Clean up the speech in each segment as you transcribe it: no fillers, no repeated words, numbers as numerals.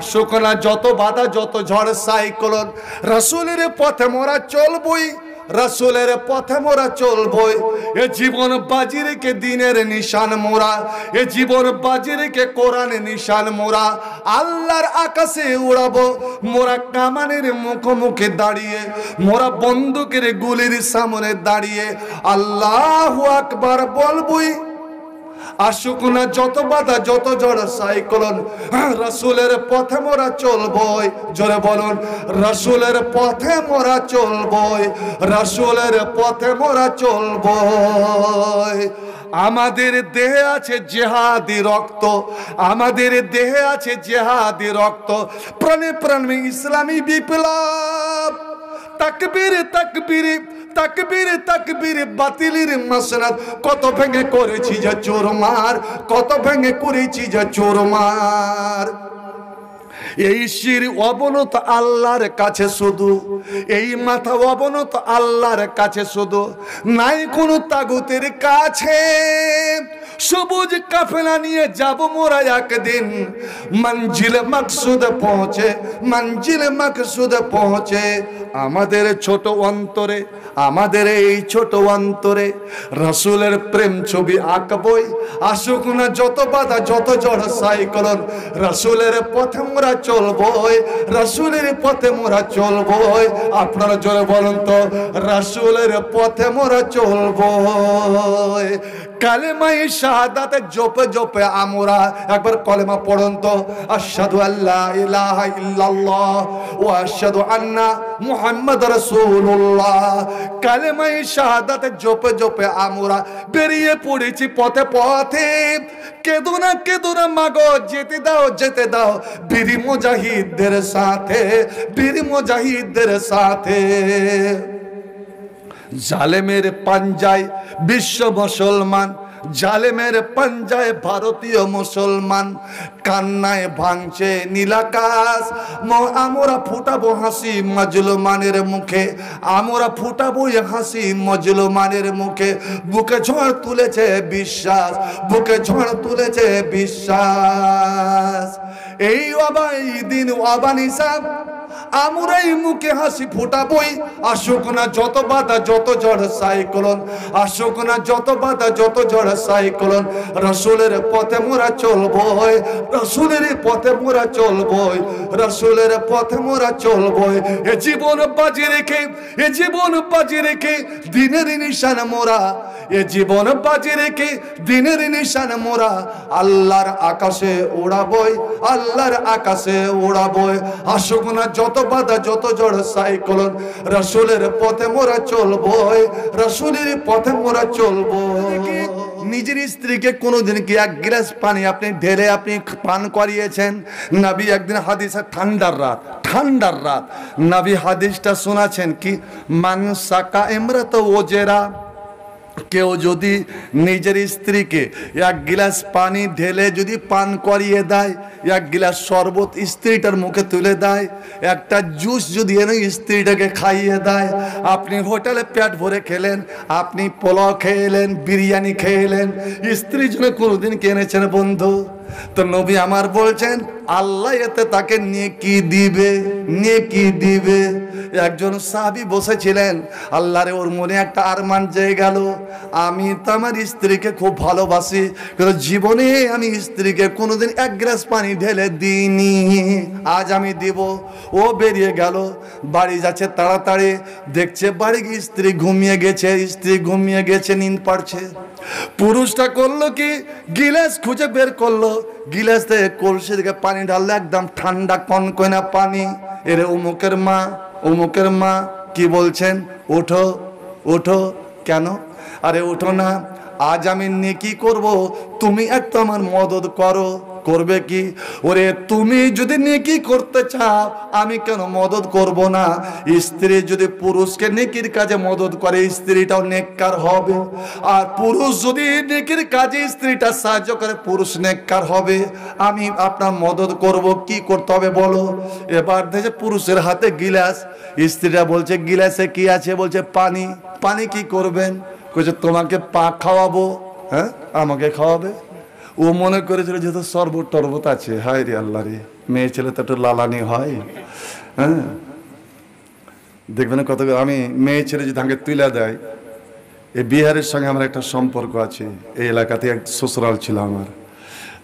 শুকনা যত বাধা যত ঝড় সাইক্লোন রাসূলের পথে মোরা চলবই, রাসূলের পথে মোরা চলবই। এ জীবন বাজি রেখে দিনের নিশান মোরা, এ জীবন বাজি রেখে কোরআনের নিশান মোরা। আল্লাহর আকাশে উড়াবো মোরা, কামানের মুখোমুখি দাঁড়িয়ে, মোরা বন্দুকের গুলির সামনে দাঁড়িয়ে আল্লাহু আকবার বলবই। আসুক না যত বাধা যত ঝড় সাইক্লোন, রাসূলের পথে মোরা চলবই। জোরে বলুন, রাসূলের পথে মোরা চলবই, রাসূলের পথে মোরা চলবই। আমাদের দেহে আছে জিহাদি রক্ত, আমাদের দেহে আছে জিহাদি রক্ত। প্রাণে প্রাণে ইসলামী বিপ্লব। তাকবীর তাকবীর তাকবীর তাকবীর, বাতিলের মাসনাদ কত ভেঙে করেছি যে চোরমার, কত ভেঙে করেছি যে চোরমার। এই শির অবনত আল্লাহর কাছে শুধু, এই মাথা অবনত আল্লাহর কাছে শুধু, নাই কোনো তাগুতের কাছে। সবুজ কাফেলা নিয়ে যাব মোরা একদিন, মঞ্জিল মকসুদ পৌঁছে, মঞ্জিল মকসুদ পৌঁছে। আমাদের ছোট অন্তরে, আমাদের এই ছোট অন্তরে রাসূলের প্রেম ছবি আঁকবই। আসুক না যত বাধা যত ঝড় সাইক্লোন, রাসূলের পথে মোরা চলবই, রাসূলের পথে মোরা চলবই। আপনারা জোরে বলুন তো, রাসূলের পথে মোরা চলবই। কালেমায়ে শাহাদাতে জপে জপে আমরা, একবার কলেমা পড়ুন তো, আশহাদু আল্লা ইলাহা ইল্লাল্লাহ ওয়া আশহাদু আন্না মুহাম্মাদুর রাসূলুল্লাহ। কালেমায়ে শাহাদাতে জপে জপে আমরা বেরিয়ে পড়েছি পথে পথে। কেঁদো না মাগো, যেতে দাও যেতে দাও বীর মুজাহিদদের সাথে, বীর মুজাহিদদের সাথে। জালেমের পাঞ্জায় বিশ্ব মুসলমান, জালেমের পাঞ্জায় ভারতীয় মুসলমান। কান্নায় ভাঙছে নীলাকাশ, আমরা ফুটাবো হাসি মজলুমানের মুখে, আমরা ফুটাবো হাসি মজলুমানের মুখে। বুকে ঝড় তুলেছে বিশ্বাস, বুকে ঝড় তুলেছে বিশ্বাস। এই অবাই দিন অবানিসা আমরাই মুখে হাসি ফুটাবই। আসুক না যত বাধা যত ঝড় সাইক্লোন, আসুক না যত বাধা যত ঝড় সাইক্লোন, রাসূলের পথে মোরা চলবই, রাসূলের পথে মোরা চলবই, রাসূলের পথে মোরা চলবই। এ জীবন বাজি রেখে, এ জীবন বাজি রেখে দিনের নিশান মোরা, এ জীবন বাজি রেখে দিনের নিশান মোরা। আল্লাহর আকাশে উড়াবই, আল্লাহর আকাশে উড়াবই। আসুক না যত বাধা যত ঝড় সাইক্লোন, রাসূলের পথে মোরা চলবই, রাসূলের পথে মোরা চলবই। নিজের স্ত্রীকে কোনোদিন কি এক গ্লাস পানি আপনি ঢেলে আপনি পান করিয়েছেন? নবী একদিন হাদিসে, ঠান্ডার রাত, ঠান্ডার রাত, নবী হাদিসটা শোনাছেন কি, মান সাকা ইমরাত ওজেরা, কেউ যদি নিজের স্ত্রীকে এক গ্লাস পানি ঢেলে যদি পান করিয়ে দেয়, এক গ্লাস শরবত স্ত্রীটার মুখে তুলে দেয়, একটা জুস যদি এনে স্ত্রীটাকে খাইয়ে দেয়, আপনি হোটেলে পেট ভরে খেলেন, আপনি পোলাও খেলেন, বিরিয়ানি খেলেন, স্ত্রীর জন্য কোনোদিন কিনেছেন বন্ধু? তো নবী আমার বলছেন আল্লাহ এতে তাকে নেকি দিবে, নেকি দিবে। একজন সাহাবী বসেছিলেন, আল্লাহরে ওর মনে একটা আরমান জেগে গেল, আমি তো আমার স্ত্রীকে খুব ভালোবাসি, কিন্তু জীবনে আমি স্ত্রীকে কোনোদিন এক গ্লাস পানি ঢেলে দিইনি, আজ আমি দিব। ও বেরিয়ে গেল, বাড়ি যাচ্ছে তাড়াতাড়ি, দেখছে বাড়ি গিয়ে স্ত্রী ঘুমিয়ে গেছে, স্ত্রী ঘুমিয়ে গেছে, নিন্দ পাড়ছে। পুরুষটা করলো কি, গিলাস খুঁজে বের করলো, গিলাস থেকে কলসি থেকে পানি ঢাললো, একদম ঠান্ডা কনকনা পানি। এরে অমুকের মা, অমুকের মা কি বলছেন, ওঠো ওঠো। কেন? আরে ওঠো না, আজ আমি নেকি করব, তুমি একটু আমার মদদ করো। করবে কি? ওরে তুমি যদি নেকি করতে চাও, আমি কেন মদদ করব না? স্ত্রী যদি পুরুষকে নেকির কাজে মদদ করে, স্ত্রীটাও নেককার হবে। আর পুরুষ যদি নেকির কাজে স্ত্রীটা সাহায্য করে, পুরুষ নেককার হবে। আমি আপনার মদদ করব, কি করতে হবে বলো? এবার দেখে পুরুষের হাতে গিলাস, স্ত্রীটা বলছে গিলাসে কি আছে? বলছে পানি। পানি কি করবেন? বলছে তোমাকে পাক খাওয়াবো। হ্যাঁ, আমাকে খাওয়াবে? ও মনে করেছিল যেহেতু শরবত টরবত আছে, হায় রে আল্লাহ রে, মেয়ে ছেলে তো একটু লালানি হয়। হ্যাঁ, দেখবেন কত, আমি মেয়ে ছেলে যদি আমাকে তুলে দেয়, এই বিহারের সঙ্গে আমার একটা সম্পর্ক আছে, এই এলাকাতে এক শ্বশুরাল ছিল আমার,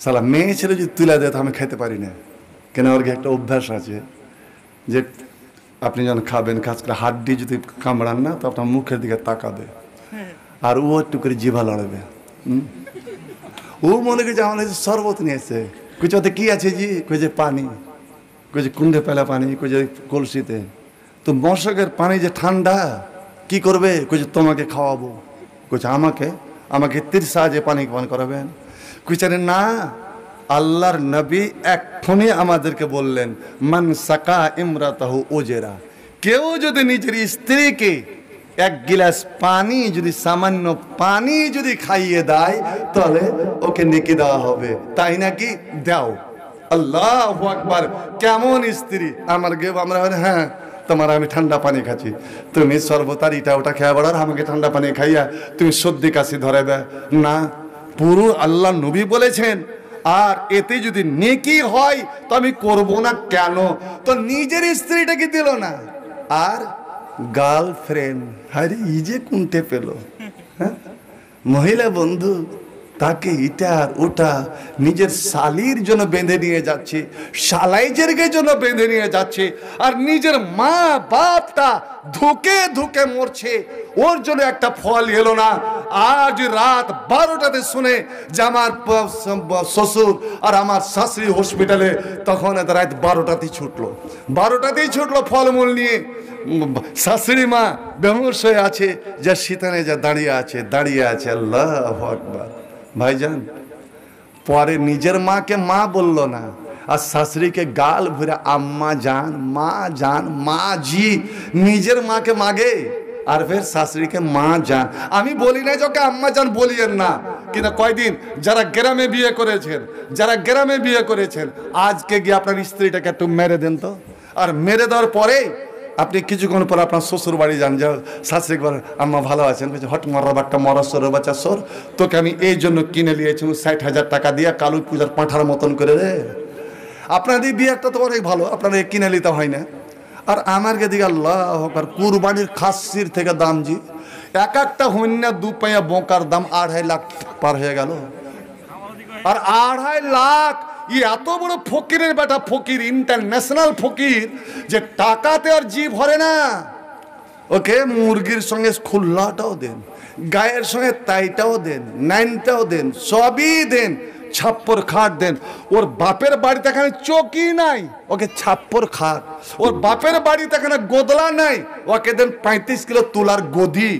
সালা মেয়ে ছেলে যদি তুলে দেয় তো আমি খাইতে পারি না, কেন ওর একটা অভ্যাস আছে যে আপনি যখন খাবেন, খাস করে হাড্ডি যদি কামড়ান না তো আপনার মুখের দিকে তাকাবে, আর ও একটু করে জিভা লড়বে। ও মনে করছে আমার শরবত নিয়েছে, কুচে ওতে কি আছে জি, কইছে পানি, কইছে কুন্ডে পেলা পানি, কইছে কলসিতে। তো মশকের পানি যে ঠান্ডা, কি করবে, কইছে তোমাকে খাওয়াবো। কইছে আমাকে, আমাকে তিরসা যে পানি পান করাবেন? কইছে না, আল্লাহর নবী এক্ষুনি আমাদেরকে বললেন, মান সাকা ইমরাতাহু ওজেরা, কেউ যদি নিজের স্ত্রীকে এক গিলাস পানি, যদি সামান্য পানি যদি খাইয়ে দেয়, তাহলে ওকে নেকি দেওয়া হবে। তাই নাকি? দাও। আল্লাহু আকবার, কেমন স্ত্রী আমার গে, আমরা হ্যাঁ তোমার আমি ঠান্ডা পানি খাচ্ছি, তুমি সর্বতার ইটা ওটা খেয়ে বেড়ার, আমাকে ঠান্ডা পানি খাইয়া তুমি সর্দি কাশি ধরাবে না। পুরো আল্লাহ নবী বলেছেন, আর এতে যদি নেকি হয় তো আমি করব না কেন? তো নিজের স্ত্রীটাকে দিল না, আর গার্লফ্রেন্ড, আরে ই যে কোনটে পেল, হ্যাঁ মহিলা বন্ধু, তাকে ইটা ওটা নিজের শালির জন্য বেঁধে নিয়ে যাচ্ছে, শালাইজের জন্য বেঁধে নিয়ে যাচ্ছে, আর নিজের মা বাপটা ধুকে ধুকে মরছে, ওর জন্য একটা ফল এলো না। আজ রাত 12টাতে শুনে যে আমার শ্বশুর আর আমার শাশুড়ি হসপিটালে, তখন রাত 12টাতেই ছুটলো, 12টাতেই ছুটলো ফলমূল নিয়ে। শাশুড়ি মা বেহুশ হয়ে আছে, যা শীতানে যা দাঁড়িয়ে আছে। আল্লাহু আকবার। ভাইজান, পরে নিজের মাকে মা বললো না, আর শাশুড়িকে গাল ভরে আম্মা জান, মা জান, মা জি, নিজের মাকে মাগে, আর ফের শাশুড়িকে মা জান। আমি বলি না যে ওকে আম্মা জান বলিয়েন না, কিন্তু কয়দিন যারা গ্রামে বিয়ে করেছেন, আজকে গিয়ে আপনার স্ত্রীটাকে একটু মেরে দেন তো, আর মেরে দেওয়ার পরে আপনি কিছুক্ষণ পর আপনার শ্বশুর বাড়ি যান, যাও শাশুড়ি বলেন আম্মা ভালো আছেন, হট মরার বাচ্চা, মরা সরের বাচ্চা সর, তোকে আমি এই জন্য কিনে নিয়েছি 60,000 টাকা দিয়ে, কালু পূজার পাঁঠার মতন করে রে। আপনাদের বিয়েটা তো অনেক ভালো, আপনারা কিনে নিতে হয় না। আর আমার দিকে আল্লাহ আর কুরবানির খাসির থেকে দাম জি, এক একটা হন্যা 2 পাইয়া বোকার দাম 2.5 লাখ পার হয়ে গেল। আর 2.5 লাখ, এত বড় ফকিরের বেটা, ফকির, ইন্টারন্যাশনাল ফকির, যে টাকাতে আর জি ভরে না। ওকে মুরগির সঙ্গে খুল্লাটাও দেন, গায়ের সঙ্গে তাইটাও দেন, নাইনটাও দেন, সবই দেন, ছাপ্পর খাট দেন। ওর বাপের বাড়িতে এখানে চৌকি নাই, ওকে ছাপ্পর খাট। ওর বাপের বাড়িতে এখানে গোদলা নাই, ওকে দেন 35 কিলো তোলার গদি।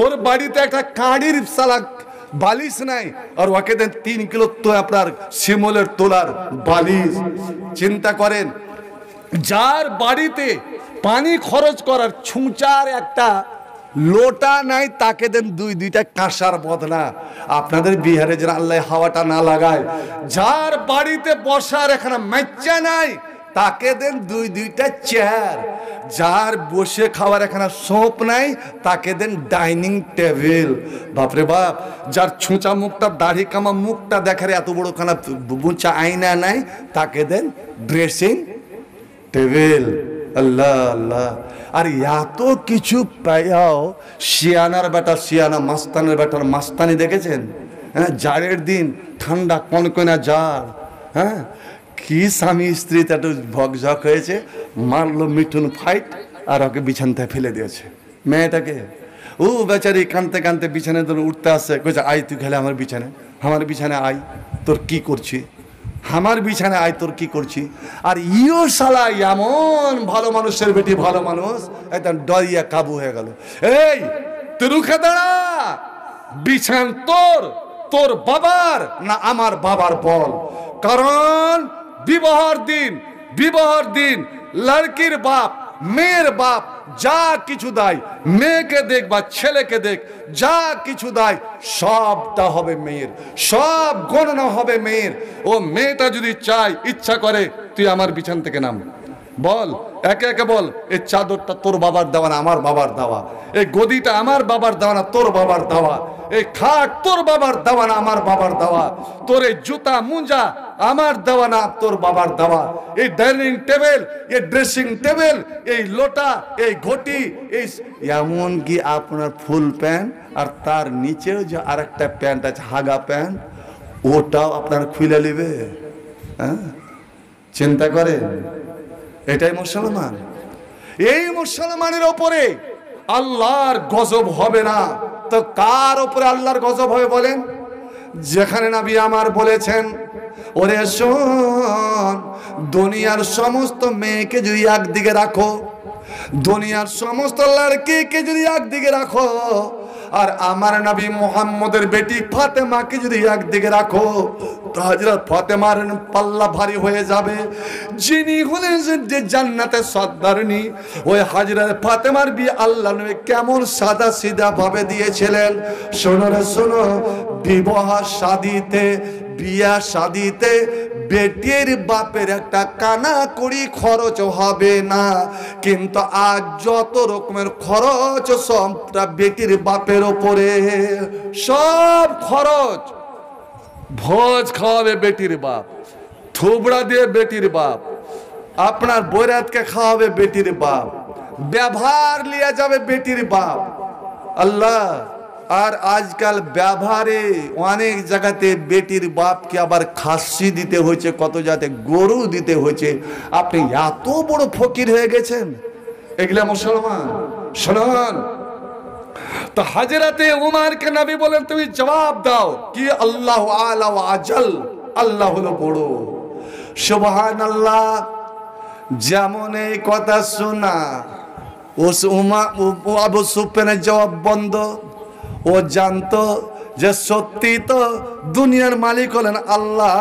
ওর বাড়িতে একটা কাঁড়ির সালা বালিশ নাই, আর ওকে দেন 3 কিলো তো আপনার শিমলের তোলার বালিশ। চিন্তা করেন, যার বাড়িতে পানি খরচ করার ছুঁচার একটা লোটা নাই, তাকে দেন 2-2টা কাঁসার বদনা। আপনাদের বিহারে যেন আল্লাহ হাওয়াটা না লাগায়, যার বাড়িতে বসার এখানে মেচ্চা নাই, তাকে দেন 2-2টা চেয়ার। যার বসে খাওয়ার এখানে সোপ নাই, তাকে দেন ডাইনিং টেবিল। বাপরে বাপ, যার ছুঁচা মুখটা, দাড়ি কামা মুখটা দেখার এত বড় খানা বুঁচা আয়না নাই, তাকে দেন ড্রেসিং টেবিল। আল্লাহ আল্লাহ। আর এত কিছু পাইয়াও শিয়ানার বেটা শিয়ানা, মাস্তানের বেটার মাস্তানি দেখেছেন? হ্যাঁ, জাড়ের দিন ঠান্ডা কনকনা জাড়, হ্যাঁ, কি স্বামী স্ত্রীতে একটু ভকঝক হয়েছে, মারলো মিঠুন ফাইট, আর ওকে বিছানাতে ফেলে দিয়েছে মেয়েটাকে। ও বেচারি কানতে কানতে বিছানায় ধরে উঠতে আসছে, কইছে আই তুই খেলে আমার বিছানায় আই, তোর কি করছি, আমার বিছানায় আয়, তোর কি করছি। আর ইও শালা এমন ভালো মানুষের বেটি, ভালো মানুষ, একদম ডরিয়া কাবু হয়ে গেল। এই তুই রুখে দাঁড়া, বিছান তোর বাবার না আমার বাবার বল। কারণ বিবাহর দিন লড়কির বাপ, মেয়ের বাপ যা কিছু দেয়, মেয়েকে দেখ বা ছেলেকে দেখ, যা কিছু দেয় সবটা হবে মেয়ের, সব গণনা হবে মেয়ের। ও মেয়েটা যদি চায়, ইচ্ছা করে, তুই আমার বিছান থেকে নাম, বল একে একে বল, এই চাদরটা তোর বাবার দেওয়া না আমার বাবার দেওয়া, এই গদিটা আমার বাবার দেওয়া না তোর বাবার দেওয়া, এই খাট তোর বাবার দেওয়া না আমার বাবার দেওয়া, তোর এই জুতা মুঞ্জা আমার দেওয়া না তোর বাবার দেওয়া, এই ডাইনিং টেবিল, এই ড্রেসিং টেবিল, এই লোটা, এই ঘটি, এই এমন কি আপনার ফুল প্যান্ট আর তার নিচেও যে আরেকটা প্যান্ট আছে হাগা প্যান্ট, ওটাও আপনার খুলে নেবে? হ্যাঁ, চিন্তা করেন। এটাই মুসলমান। এই মুসলমানের ওপরে আল্লাহর গজব হবে না তো কার ওপরে আল্লাহর গজব হবে বলেন? যেখানে নবী আমার বলেছেন, ওরে শোন, দুনিয়ার সমস্ত মেয়েকে যদি একদিকে রাখো, দুনিয়ার সমস্ত লড়কিকে যদি একদিকে রাখো, আর আমার নবী মুহাম্মদের বেটি ফাতেমাকে যদি একদিকে রাখো, তো হযরত ফাতেমার পাল্লা ভারী হয়ে যাবে। যিনি হলেন যে জান্নাতের সর্দারনি, ওই হযরত ফাতেমার বিয়ে আল্লাহ নবী কেমন সাদা সিধা ভাবে দিয়েছিলেন। শোনো রে শোনো, বিবাহ শাদীতে, বিয়া শাদীতে বেটির বাপের একটা কানা করি খরচ হবে না, কিন্তু আজ যত রকমের খরচ সবটা বেটির বাপের ওপরে। সব খরচ, ভোজ খাওয়াবে বেটির বাপ, থুবড়া দিয়ে বেটির বাপ, আপনার বৈরাতকে খাওয়াবে বেটির বাপ, ব্যবহার লিয়া যাবে বেটির বাপ। আল্লাহ, আর আজকাল ব্যবহারে অনেক জায়গাতে বেটির বাপকে আবার খাসি দিতে হয়েছে, কত জাতে গরু দিতে হয়েছে। আপনি এত বড় ফকির হয়ে গেছেন, এগুলা মুসলমান? শুনুন তো, হযরতে উমরকে নবী বলেন তুমি জবাব দাও কি আল্লাহ আলা ওয়া আজাল, আল্লাহ হলো বড়। সুবহানাল্লাহ। যেমন এই কথা শোনা, আবু সুফিয়ানের জবাব বন্ধ। ও জানতো যে সত্যি তো দুনিয়ার মালিক হলেন আল্লাহ,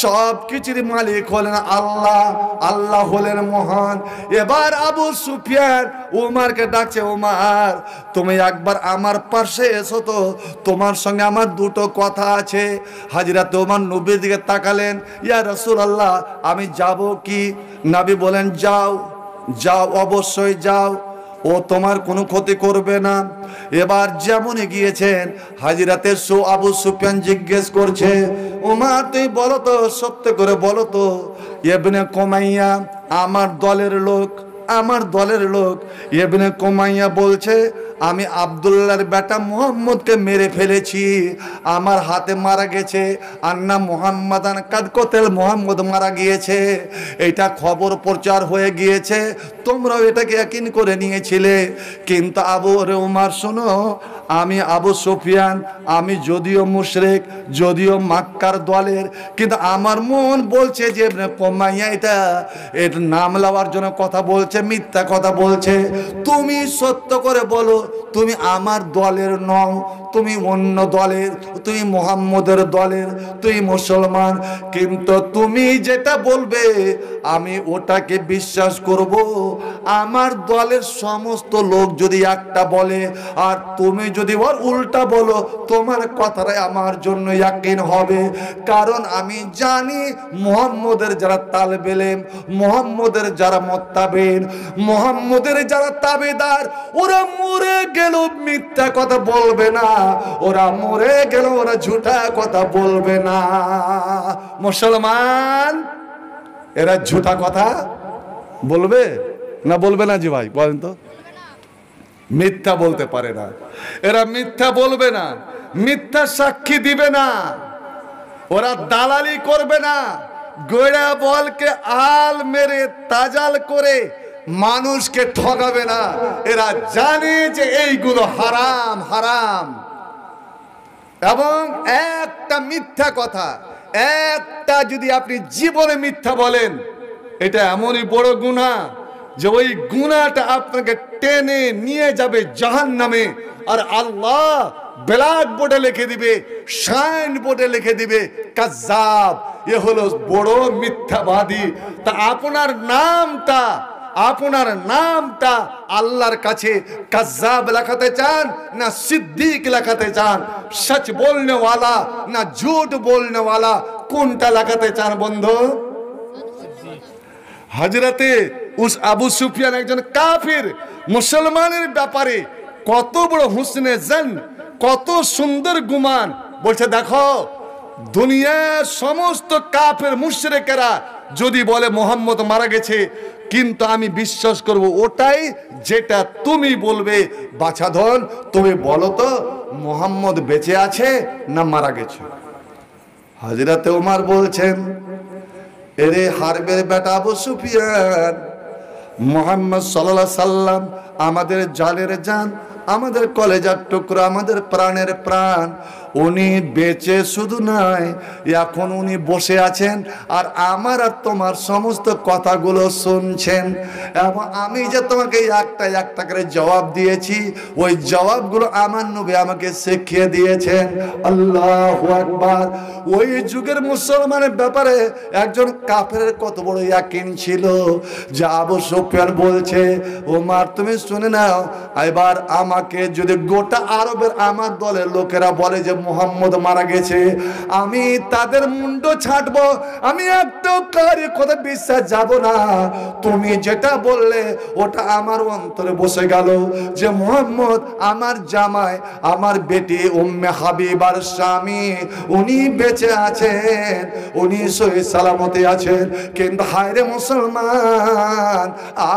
সব কিছুর মালিক হলেন আল্লাহ, আল্লাহ হলেন মহান। এবার আবু সুফিয়ান উমারকে ডাকছে, উমার তুমি একবার আমার পাশে এসো তো, তোমার সঙ্গে আমার দুটো কথা আছে। হযরত উমর নবীর দিকে তাকালেন, ইয়া রাসূলুল্লাহ আমি যাব কি? নবী বলেন যাও, যাও, অবশ্যই যাও, ও তোমার কোনো ক্ষতি করবে না। এবার যেমনই গিয়েছেন, হযরতে আবু সুফিয়ান জিজ্ঞেস করছে, উমর তুই বলো তো, সত্য করে বলো তো, ইবনে কুমাইয়া আমার দলের লোক, আমার দলের লোক। ইবনে কুমাইয়া বলছে আমি আব্দুল্লাহর বেটা মুহাম্মদকে মেরে ফেলেছি, আমার হাতে মারা গেছে। আন্না মুহাম্মাদান কাদ কতেল, মুহাম্মদ মারা গিয়েছে, এটা খবর প্রচার হয়ে গিয়েছে, তোমরাও এটাকে ইয়াকিন করে নিয়েছিলে। কিন্তু আবু উমর শোনো, আমি আবু সুফিয়ান, আমি যদিও মুশরিক, যদিও মক্কার দলের, কিন্তু আমার মন বলছে যে ইবনে কুমাইয়া এর নাম লওয়ার জন্য কথা বলছে, মিথ্যা কথা বলছে। তুমি সত্য করে বলো, তুমি আমার দলের নও, তুমি অন্য দলের, তুমি মুহাম্মদের দলের, তুই মুসলমান, কিন্তু তুমি যেটা বলবে আমি ওটাকে বিশ্বাস করব। আমার দলের সমস্ত লোক যদি একটা বলে আর তুমি যদি ওর উল্টা বলো, তোমার কথাটাই আমার জন্য ইয়াকিন হবে। কারণ আমি জানি মুহাম্মদের যারা তালেবে ইলম, মুহাম্মদের যারা মুত্তাবিন, মুহাম্মদের যারা তাবেদার, ওরা মরে গেল মিথ্যা কথা বলবে না, ওরা মরে গেল ওরা ঝুঠা কথা বলবে না। মুসলমান এরা ঝুঠা কথা বলবে না, বলবে না? জি ভাই বলেন তো। মিথ্যা বলতে পারে না এরা, মিথ্যা বলবে না, মিথ্যা সাক্ষী দিবে না, ওরা দালালি করবে না, গোড়া বলকে আল মেরে তাজাল করে মানুষকে ঠকাবে না। এরা জানে যে এইগুলো হারাম, হারাম। এবং একটা মিথ্যা কথা, একটা যদি আপনি জীবনে মিথ্যা বলেন, এটা এমনই বড় গুনাহ যে ওই গুনাহটা আপনাকে টেনে নিয়ে যাবে জাহান্নামে। আর আল্লাহ ব্ল্যাক বোর্ডে লিখে দিবে, সাইন বোর্ডে লিখে দিবে কাজ্জাব, এ হলো বড় মিথ্যাবাদী। তা আপনার নামটা, আপনার নামটা আল্লাহর কাছে কাজ্জাব লেখাতে চান না সিদ্দিক লেখাতে চান? সচ বলনে ওয়ালা না ঝুট বলনে ওয়ালা, কোনটা লেখাতে চান বন্ধু? হযরতে আবু সুফিয়ান একজন কাফির মুসলমানের ব্যাপারে কত বড় হুসনে জান, কত সুন্দর গুমান। বলছে দেখো দুনিয়ার সমস্ত কাফের মুশরিকেরা যদি বলে মোহাম্মদ মারা গেছে, কিন্তু আমি বিশ্বাস করব ওটাই যেটা তুমি বলবে। বাছাধন তুমি বলো তো মোহাম্মদ বেঁচে আছে না মারা গেছে? হযরত ওমর বলছেন, এরে হারবের বেটা আবু সুফিয়ান, মুহাম্মদ সাল্লাল্লাহু আলাইহি সাল্লাম আমাদের জানের জান, আমাদের কলেজার টুকরা, আমাদের প্রাণের প্রাণ। উনি বেঁচে শুধু নয়, এখন উনি বসে আছেন আর আমার আর তোমার সমস্ত কথাগুলো শুনছেন। এবং আমি যে তোমাকে একটা একটা করে জবাব দিয়েছি, ওই জবাবগুলো আমার নবী আমাকে শিখিয়ে দিয়েছেন। আল্লাহু আকবার। ওই যুগের মুসলমানের ব্যাপারে একজন কাফেরের কত বড় ইয়াকিন ছিল যে আবু সুফিয়ান বলছে, ওমর তুমি শুনে নাও, এবার আমাকে যদি গোটা আরবের আমার দলের লোকেরা বলে যে মুহাম্মদ মারা গেছে, আমি তাদের মুন্ড ছাড়বো, আমি একটাও কারি কথা বিশ্বাস যাব না। তুমি যেটা বললে ওটা আমার অন্তরে বসে গেল যে মুহাম্মদ আমার জামাই, আমার বেটি উম্মে হাবিবার স্বামী, উনি বেঁচে আছেন, উনি সহি সালামতে আছেন। কিন্তু হায় রে মুসলমান,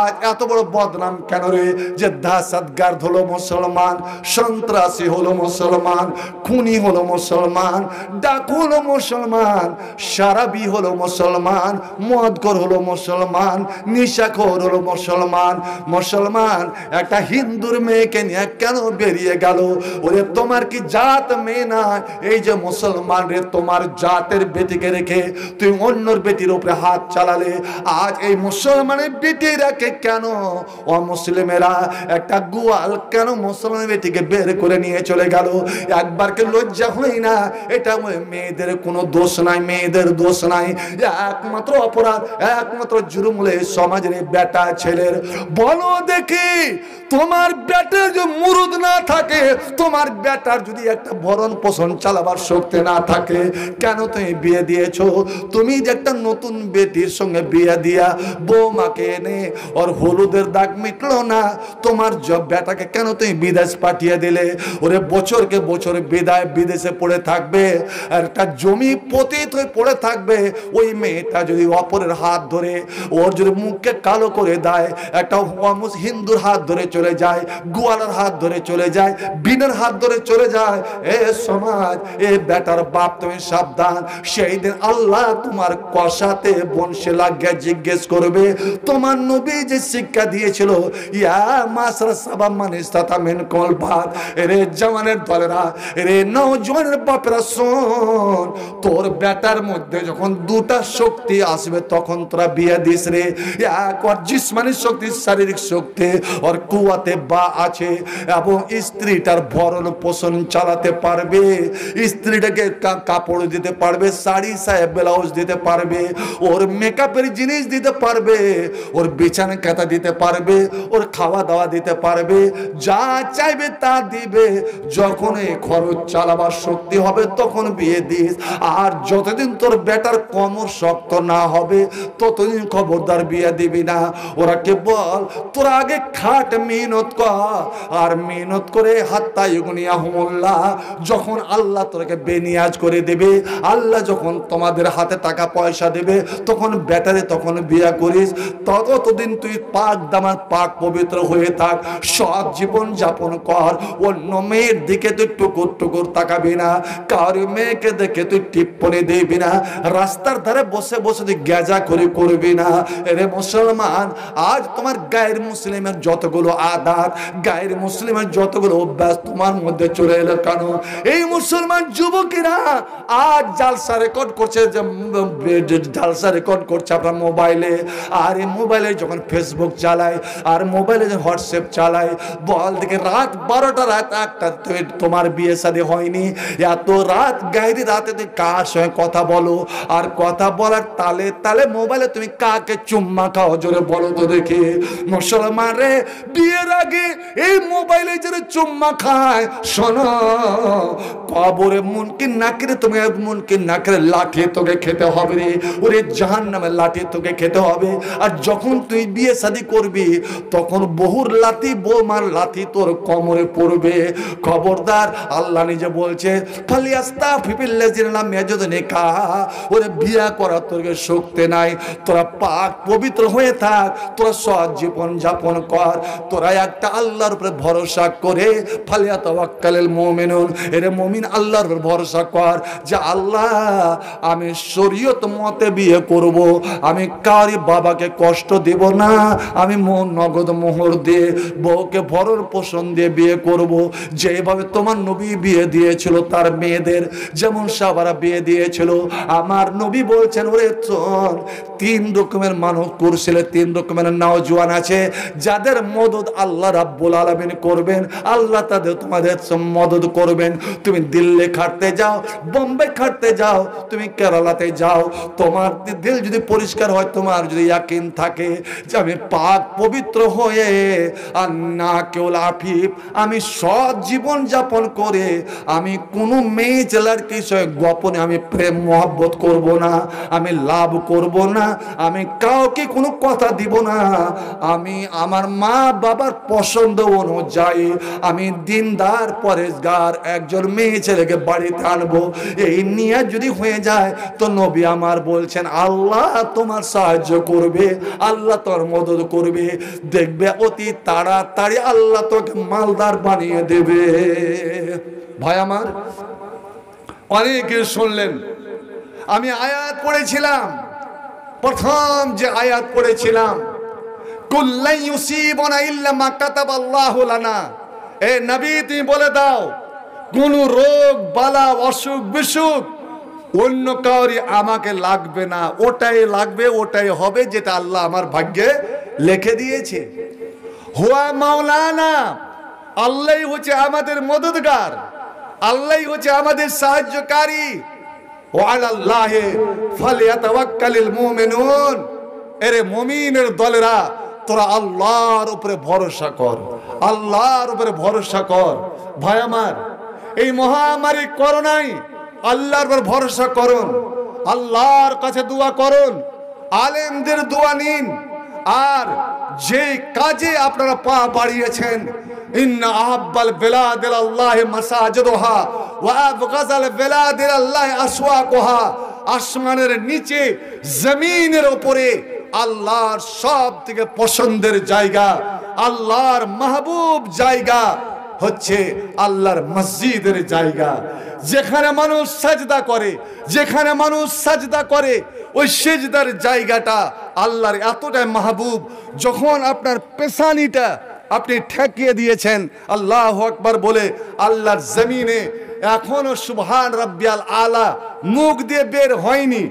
আজ এত বড় বদনাম কেন রে? যে দহশতগর্দ হলো মুসলমান, সন্ত্রাসী হলো মুসলমান, খুনি হলো মুসলমান, ডাকু হলো মুসলমান, শারাবি হলো মুসলমান, মদখোর হলো মুসলমান, নিশাখোর হলো মুসলমান। মুসলমান একটা হিন্দুর মেয়েকে নিয়ে কেন বেরিয়ে গেল? ওরে তোমার কি জাত মেয়ে না? এই যে মুসলমান রে, তোমার জাতের বেটিকে রেখে তুই অন্যর বেটির উপরে হাত চালালে। আজ এই মুসলমানের বেটিরাকে কেন অমুসলিমেরা একটা গোয়াল কেন মুসলমান বেটিকে বের করে নিয়ে চলে গেল? একবারকে লজ্জা হয় না? এটা মেয়েদের কোনো দোষ নাই, মেয়েদের দোষ নাই, একমাত্র অপরাধ, একমাত্র জুলুম হলো সমাজের বেটা ছেলের। বলো দেখি, তোমার বেটার যে মুরুদ না থাকে, তোমার বেটার যদি একটা ভরণ পোষণ চালাবার শক্তি না থাকে, কেন তুমি বিয়ে দিয়েছো? তুমি যে একটা নতুন বেটির সঙ্গে বিয়ে দিয়া বৌমাকে এনে ওর হলুদের দাগ মিটলো না, তোমার বেটাকে কেন তুমি বিদেশ পাঠিয়ে দিলে? ওরে বছরকে বছর বিদেশে পড়ে থাকবে, আর একটা জমি পতিত হয়ে পড়ে থাকবে। ওই মেয়েটা যদি অপরের হাত ধরে, ওর যদি মুখকে কালো করে দেয়, একটা হিন্দুর হাত ধরে চলে যায়, গোয়ালার হাত ধরে চলে যায়, বিনের হাত ধরে চলে যায়, এ সমাজ, এ বেটার বাপ তুমি সাবধান। সেই দিন আল্লাহ তোমার কষাতে বংশে লাগিয়ে জিজ্ঞেস করবে, তোমার নবী যে শিক্ষা দিয়েছিল, ইয়া মাসরা সাবা মানিস্তাতা মিন কল বাদ। এরে জওয়ানের দলেরা, এরে নওজওয়ানের বাপরা, শোন, তোর বেটার মধ্যে যখন দুটা শক্তি আসবে তখন তোরা বিয়ে দিস রে। এক ওর জিসমানি শক্তি, শারীরিক শক্তি, ওর কুয়াতে বা আছে, এবং স্ত্রীটার ভরণ পোষণ চালাতে পারবে, স্ত্রীটাকে কাপড় দিতে পারবে, শাড়ি সাহেব ব্লাউজ দিতে পারবে, ওর মেকআপের জিনিস দিতে পারবে, ওর বিছানা কাঁথা দিতে পারবে, ওর খাওয়া দাওয়া দিতে পারবে, যা চাইবে তা দিবে। যখন এই খরচ চালাবার শক্তি হবে তখন বিয়ে দিস। আর যতদিন তোর বেটার কোমর শক্ত না হবে ততদিন খবরদার বিয়ে দিবি না। ওরা কে বল, তোরা আগে খাট মেহনত কর, আর মেহনত করে হাত্তা ইউগনিয়াহুমুল্লাহ, যখন আল্লাহ তোকে বেনিয়াজ করে দেবে, আল্লাহ যখন তোমাদের হাতে টাকা পয়সা দেবে, তখন বেটারে তখন বিয়ে করিস। ততদিন তুই পাক দামান পাক পবিত্র হয়ে থাক, সৎ জীবন যাপন কর। অন্য মেয়ের দিকে তুই টুকুর টুকুর তাকাবি না, কারো মেয়েকে দেখে তুই টিপ্পনি দিবি না, রাস্তার ধারে বসে বসে তুই গেজা করে করবি না। এরে মুসলমান, আজ তোমার গায়ের মুসলিমের যতগুলো আদাত, গায়ের মুসলিমের যতগুলো অভ্যাস তোমার মধ্যে চলে এলো কেন? এই মুসলমান যুবকেরা আজ জালসা রেকর্ড করছে, জালসা রেকর্ড করছে আপনার মোবাইলে, আর এই মোবাইলে যখন ফেসবুক চালায়, আর মোবাইলে যখন হোয়াটসঅ্যাপ চালায়, বল থেকে রাত 12টা রাত 1টা তোমার বিয়ে শাদী হয় হয়নি। এত রাত গাইরি রাতে তুমি কার সঙ্গে কথা বলো, আর কথা বলার তালে তালে মোবাইলে তুমি কাকে চুম্মা খাও, জোরে বলো তো দেখি। মুসলমান রে, বিয়ের আগে এই মোবাইলে যারা চুম্মা খায়, শোনো কবরে মুনকির নাকিরে, তুমি মুনকির নাকিরে লাঠি তোকে খেতে হবে রে, ওরে জাহান্নামের লাঠি তোকে খেতে হবে। আর যখন তুই বিয়ে শাদী করবি তখন বহুর লাঠি, বৌমার লাঠি তোর কোমরে পড়বে। খবরদার, আল্লাহ নিজে বলছে ওরে বিয়া করা তোর শক্তি নাই, তোরা পাক পবিত্র হয়ে থাক, তোরা সৎ জীবন যাপন কর, তোরা একটা আল্লাহর উপরে ভরসা করে ফালিয়া তাওয়াক্কালিল মুমিনুন, এরে মুমিন আল্লাহর উপর ভরসা কর যে আল্লাহ আমি শরীয়ত মতে বিয়ে করব, আমি কারি বাবাকে কষ্ট দেব না, আমি নগদ মোহর দিয়ে বউকে ভরণ পোষণ দিয়ে বিয়ে করব। যেভাবে তোমার নবী বিয়ে দিয়েছিল তার মেয়েদের, যেমন সাহাবারা বিয়ে দিয়েছিল, আমার নবী বলছেন ওরে চল, 3 রকমের মানুষ করছিল, 3 রকমের নওজোয়ান আছে যাদের মদদ আল্লাহ রাব্বুল আলামিন করবেন, আল্লাহ তাদের তোমাদের মদদ করবেন। তুমি দিল্লি খাটতে যাও, বোম্বে খাটতে যাও, তুমি কেরালাতে যাও, তোমার দিল যদি পরিষ্কার হয়, তোমার যদি ইয়াকিন থাকে যে আমি পাক পবিত্র হয়ে আর না কেবল আফিফ, আমি সৎ জীবন যাপন করে আমি কোনো মেয়ে জেলার বিষয়ে গোপনে আমি প্রেম মহব্বত করব না, আমি লাভ করব না, আমি কাউকে কোনো কথা দিব না, আমি আমার মা বাবার পছন্দ অনুযায়ী আমি দিনদার পরেশগার একজন মেয়ে ছেলেকে বাড়িতে আনবো। এই নিয়ে যদি হয়ে যায় তো নবী আমার বলছেন আল্লাহ তোমার সাহায্য করবে, আল্লাহ তোর মদদ করবে, দেখবে অতি তাড়াতাড়ি আল্লাহ তোকে মালদার বানিয়ে দেবে। ভাই আমার, অনেকে শুনলেন আমি আয়াত পড়েছিলাম, প্রথম যে আয়াত পড়েছিলাম কুল্লাই ইউসিবনা ইল্লা মা কাতাবাল্লাহু লানা, এ নবী তুমি বলে দাও কোন রোগ বালা অসুখ বিসুখ অন্য কাউরি আমাকে লাগবে না, ওটাই লাগবে, ওটাই হবে যেটা আল্লাহ আমার ভাগ্যে লিখে দিয়েছে। হুয়া মাওলানা, আল্লাহই হচ্ছে আমাদের মদদগার, আল্লাহই হচ্ছে আমাদের সাহায্যকারী। ওয়া আলাল্লাহি ফালিয়াতাওয়াক্কালিল মুমিনুন, এরে মুমিনের দলেরা তোরা আল্লাহর উপরে ভরসা কর, আল্লাহর উপরে ভরসা কর। ভাই আমার, এই মহামারী করোনায় আল্লাহর উপর ভরসা করুন, আল্লাহর কাছে দোয়া করুন, আলেমদের দোয়া নিন। আর যে কাজে আপনারা পা বাড়িয়েছেন, ইন্না আহাব্বাল বিলাদিল্লাহি মাসাজিদুহা ওয়া আবগাযাল বিলাদিল্লাহি আসওয়াকুহা, আসমানের নিচে জমিনের উপরে আল্লাহর সব থেকে পছন্দের জায়গা, আল্লাহর মাহবুব জায়গা হচ্ছে আল্লাহর মসজিদের জায়গা। যেখানে মানুষ সাজদা করে, যেখানে মানুষ সাজদা করে, ওই সিজদার জায়গাটা আল্লাহর এতটাই মাহবুব, যখন আপনার পেশানিটা আপনি ঠেকিয়ে দিয়েছেন আল্লাহু আকবার বলে, আল্লাহর জমিনে এখনো সুবহান রাব্বিয়াল আলা মুখ দিয়ে বের হয়নি,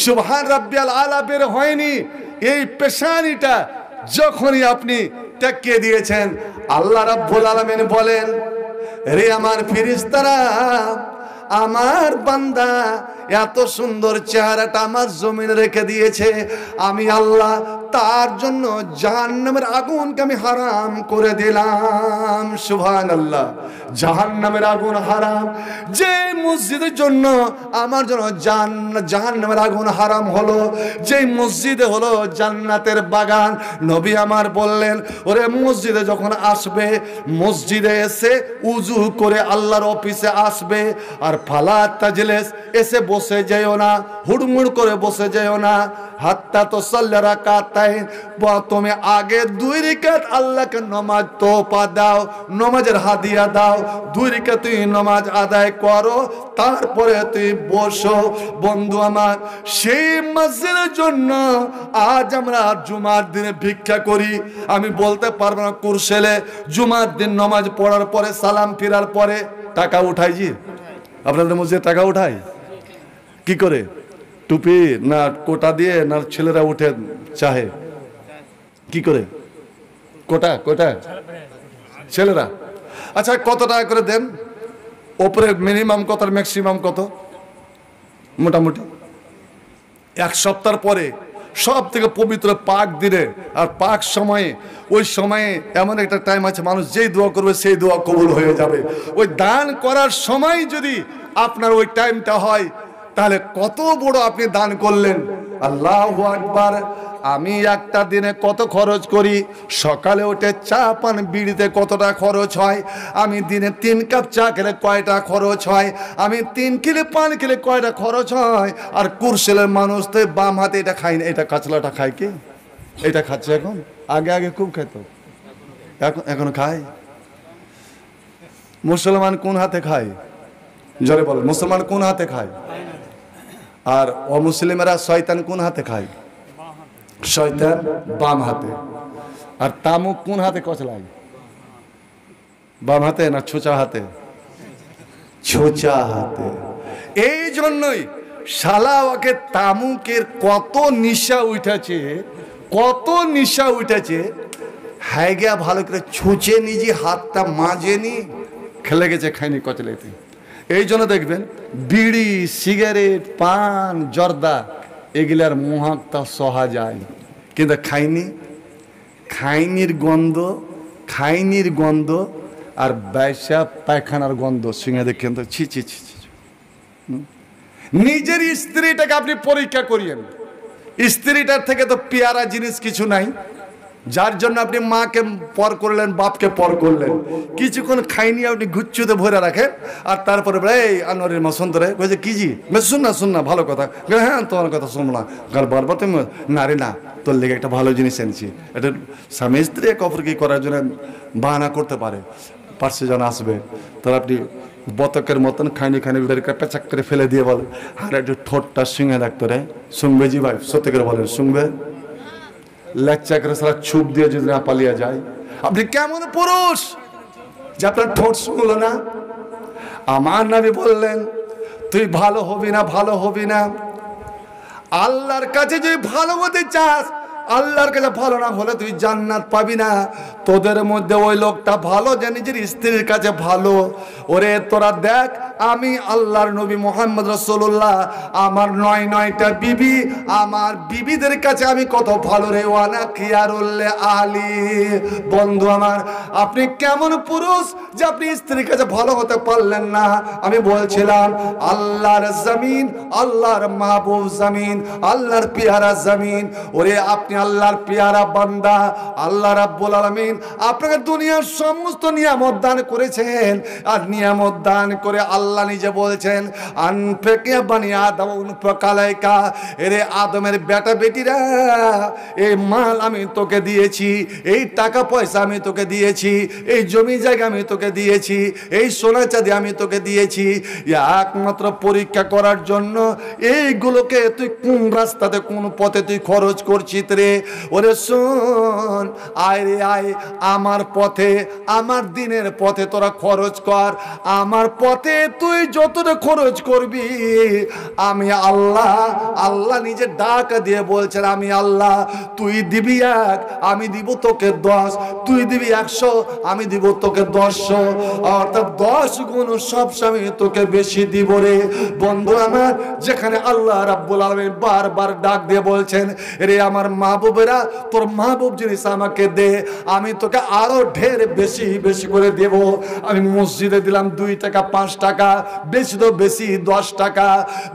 সুবহান রাব্বিয়াল আলা বের হয়নি। এই পেশানিটা যখনই আপনি ঠেকিয়ে দিয়েছেন, আল্লাহ রাব্বুল আলামিন বলেন রে আমার ফেরেশতারা, আমার বান্দা এত সুন্দর চেহারাটা আমার জমিনে রেখে দিয়েছে, আমি আল্লাহ তার জন্য জাহান্নামের আগুনকে আমি হারাম করে দিলাম। সুবহানাল্লাহ, জাহান্নামের আগুন হারাম। যে মসজিদের জন্য আমার জন্য জাহান্নামের আগুন হারাম হলো, যে মসজিদে হলো জান্নাতের বাগান। নবী আমার বললেন ওরে মসজিদে যখন আসবে, মসজিদে এসে উজু করে আল্লাহর অফিসে আসবে, আর ফালা তাজলিস, এসে বসে যেও না, হুড়মুড় করে বসে যেও না। হাত্তা তো সাল্লা রাকাতাইন, তুমি আগে 2 রাকাত আল্লাহকে নামাজ তোপা দাও, নামাজের হাদিয়া দাও, 2 রাকাত তুই নামাজ আদায় করো, তারপরে তুই বসো। বন্ধু আমার, সেই মসজিদের জন্য আজ আমরা জুমার দিনে ভিক্ষা করি। আমি বলতে পারবো না কুরসেলে জুমার দিন নামাজ পড়ার পরে সালাম ফিরার পরে টাকা উঠাই, জি আপনাদের মসজিদে টাকা উঠাই কি করে? টুপি না কোটা দিয়ে, না ছেলেরা উঠে চাহে কি করে? কোটা কোটা ছেলেরা। আচ্ছা কত টাকা করে দেন? ওপরে মিনিমাম কত আর ম্যাক্সিমাম কত? মোটামুটি 1 সপ্তাহ পরে সব থেকে পবিত্র পাক দিনে আর পাক সময়ে, ওই সময়ে এমন একটা টাইম আছে মানুষ যেই দোয়া করবে সেই দোয়া কবুল হয়ে যাবে। ওই দান করার সময় যদি আপনার ওই টাইমটা হয় তাহলে কত বড় আপনি দান করলেন। আল্লাহু আকবার। আমি একটা দিনে কত খরচ করি, সকালে উঠে চা পান বিড়িতে কতটা খরচ হয়, আমি দিনে 3 কাপ চা খেলে কয়টা খরচ হয়, আমি 3 কিলো পান খেলে কয়টা খরচ হয়। আর কুরশেলের মানুষ তো বাম হাতে এটা খায় না, এটা কাঁচলাটা খায় কি? এটা খাচ্ছে এখন, আগে আগে খুব খেত, এখন খায়। মুসলমান কোন হাতে খায়? জোরে বল, মুসলমান কোন হাতে খায়? আর অমুসলিমেরা শয়তান কোন হাতে খায়? শয়তান বাম হাতে। আর তামুক কোন হাতে কচলায়? বাম হাতে না ছোচা হাতে? ছোচা হাতে। এই জন্যই শালা ওকে তামুকের কত নিশা উঠেছে, কত নিশা উঠেছে, হ্যাঁ গিয়া ভালো করে ছুঁচে নিজে হাতটা মাজেনি, খেলে গেছে, খায়নি কচলাইতে। এই জন্য দেখবেন বিড়ি, সিগারেট, পান, জর্দা এগুলার মহাত্মা সহা যায়, কিন্তু খাইনির গন্ধ, খাইনির গন্ধ আর ব্যবসা পায়খানার গন্ধ সঙ্গে দেখেন তো ছি ছি ছি ছি। নিজের স্ত্রীটাকে আপনি পরীক্ষা করিয়েন, স্ত্রীটার থেকে তো পেয়ারা জিনিস কিছু নাই, যার জন্য আপনি মাকে পর করলেন, বাপকে পর করলেন, কিছুক্ষণ খাইনি আপনি গুচ্ছুতে ভরে রাখেন, আর তারপরে এই আনোয়ারের মা শুনতে রে কয়েছে কি জি শুন না ভালো কথা, হ্যাঁ তোমার কথা শুনলাম, বারবার তুমি না রে না, তোর লেগে একটা ভালো জিনিস এনেছি। এটা স্বামী স্ত্রী এক অপরকে করার জন্য বাহানা করতে পারে, পার্শ্বে জন আসবে, তাহলে আপনি বতকের মতন খাইনি পেঁচাক করে ফেলে দিয়ে বলে, আর একটু ঠোঁটটা শুঙে রাখতো রে, শুনবে জি ভাই, সত্যি করে বলেন শুনবে? লেচ্চা করে সারা ছুপ দিয়ে যদি না পালিয়ে যায়, আপনি কেমন পুরুষ যে আপনার ঠোঁট শুনলো না? আমার নবী বললেন তুই ভালো হবি না, আল্লাহর কাছে যদি ভালো হতে চাস, আল্লাহর কাছে ভালো না হলে তুই জান্নাত পাবি না। তোদের মধ্যে ওই লোকটা ভালো যে নিজের স্ত্রীর কাছে ভালো। ওরে তোরা দেখ, আমি আল্লাহর নবী মুহাম্মদ রাসূলুল্লাহ, আমার 9টা বিবি, আমার বিবিদের কাছে আমি কত ভালো রে। ওয়ানা খিয়ারুল্লে আলী। বন্ধু আমার, আপনি কেমন পুরুষ যে আপনি স্ত্রীর কাছে ভালো হতে পারলেন না? আমি বলছিলাম আল্লাহর জমিন, আল্লাহর মাহবুব জমিন, আল্লাহর পেয়ারা জমিন। ওরে আপনি আল্লাহর পেয়ারা বান্দা, আল্লাহ রাব্বুল আলামিন আপনাকে দুনিয়ার সমস্ত নিয়ামত দান করেছেন, আর নিয়ামত দান করে আল্লাহ নিজে বলছেন আনফিকে বানি আদম উনফাকালাইকা, এরে আদমের বেটা বেটিরা, এই মাল আমি তোকে দিয়েছি, এই টাকা পয়সা আমি তোকে দিয়েছি, এই জমি জায়গা আমি তোকে দিয়েছি, এই সোনা চাঁদি আমি তোকে দিয়েছি, একমাত্র পরীক্ষা করার জন্য এইগুলোকে তুই কোন রাস্তাতে কোন পথে তুই খরচ করছিস রে। ওরে শোন, আয় রে আয়, আমার পথে, আমার দিনের পথে তোরা খরচ কর। আমার পথে তুই যতটা খরচ করবি, আমি আল্লাহ, আল্লাহ নিজে ডাক দিয়ে বলছেন আমি আল্লাহ, তুই দিবি 1, আমি দিব তোকে 10, তুই দিবি 100, আমি দিব তোকে 100, অর্থাৎ 10 গুণ সবসময় তোকে বেশি দিব রে। বন্ধু আমার, যেখানে আল্লাহ রাব্বুল আলামিন বারবার ডাক দিয়ে বলছেন রে আমার মাহবুবেরা, তোর মাহবুব জিনিস আমাকে দে, আমি তোকে আরো ঢের বেশি বেশি করে দেব। আমি মসজিদে দিলাম 2 টাকা 5 টাকা, বেশি তো বেশি 10 টাকা,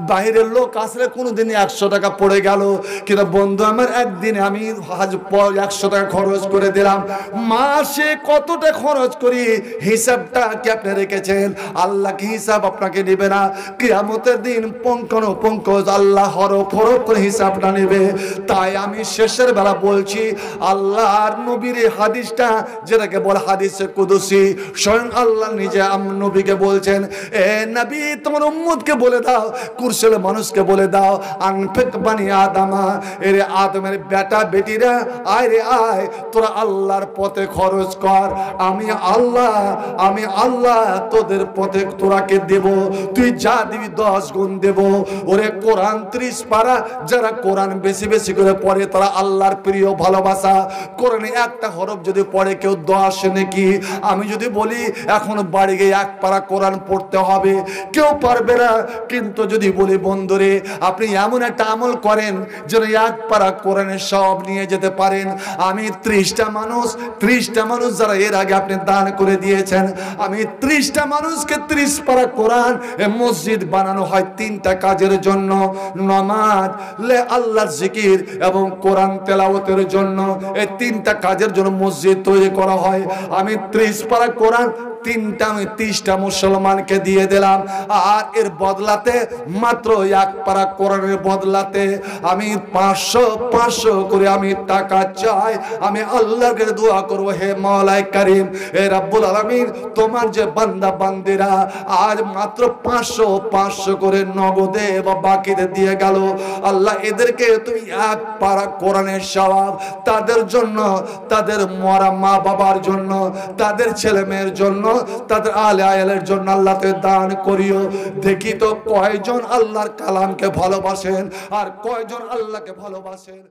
বাইরের লোক আসলে কোনোদিন 100 টাকা পড়ে গেল, কিন্তু বন্ধু আমার একদিনে আমি 100 টাকা খরচ করে দিলাম। মাসে কতটা খরচ করি হিসাবটা কি আপনি রেখেছেন? আল্লাহ কি হিসাব আপনাকে নেবে না? কিয়ামতের দিন পঙ্কজ আল্লাহ হরফ করে হিসাবটা নেবে। তাই আমি শেষের বেলা বলছি, আল্লাহর নবীর হাদিসটা যেটাকে বলে হাদিসে কুদসি, স্বয়ং আল্লাহ নিজে নবীকে বলছেন, এ নবী তোমার উম্মতকে বলে দাও, কুরশের মানুষকে বলে দাও, আনফিক বানি আদমা, এরে আদমের বেটা বেটিরা, আয় রে আয়, তোরা আল্লাহর পথে খরচ কর। আমি আল্লাহ তোদের পথে তোরাকে দেব, তুই যা দিবি 10 গুণ দেব। ওরে কোরআন 30 পারা, যারা কোরআন বেশি বেশি করে পড়ে তারা আল্লাহর প্রিয় ভালোবাসা। কোরআনে একটা হরফ যদি পড়ে কেউ 10 নাকি। আমি যদি বলি এখন বাড়ি গিয়ে 1 পারা কোরআন পড়তে হবে, কেউ পারবে না। কিন্তু যদি বলি বন্ধুরে আপনি এমন একটা আমল করেন যেন এক পারা কোরআনের সওয়াব নিয়ে যেতে পারেন। আমি 30টা মানুষ যারা এর আগে আপনি দান করে দিয়েছেন, আমি 30টা মানুষকে 30 পারা কোরআন মসজিদ বানানো হয় 3টা কাজের জন্য, নামাজ, আল্লাহর জিকির এবং কোরআন তেলাওয়াতের জন্য। এই 3টা কাজের জন্য মসজিদ তৈরি করা হয়। আমি 30 পারা কোরআন 30টা মুসলমানকে দিয়ে দিলাম। আর এর বদলাতে মাত্র 1 পারা কোরআনের বদলাতে আমি 500 করে আমি টাকা চাই। আমি আল্লাহকে দোয়া করব, হে মাওলাই কারীম, হে রব্বুল আলামিন, তোমার যে বান্দা বান্দিরা আজ মাত্র 500 করে নগদে বা বাকিতে দিয়ে গেল, আল্লাহ এদেরকে তুমি 1 পারা কোরআনের সওয়াব তাদের জন্য, তাদের মরা মা বাবার জন্য, তাদের ছেলে মেয়ের জন্য, তাদের আলে আয়ালের জন্য আল্লাহকে দান করিও। দেখি তো কয়জন আল্লাহর কালামকে ভালোবাসেন আর কয়জন আল্লাহকে ভালোবাসেন।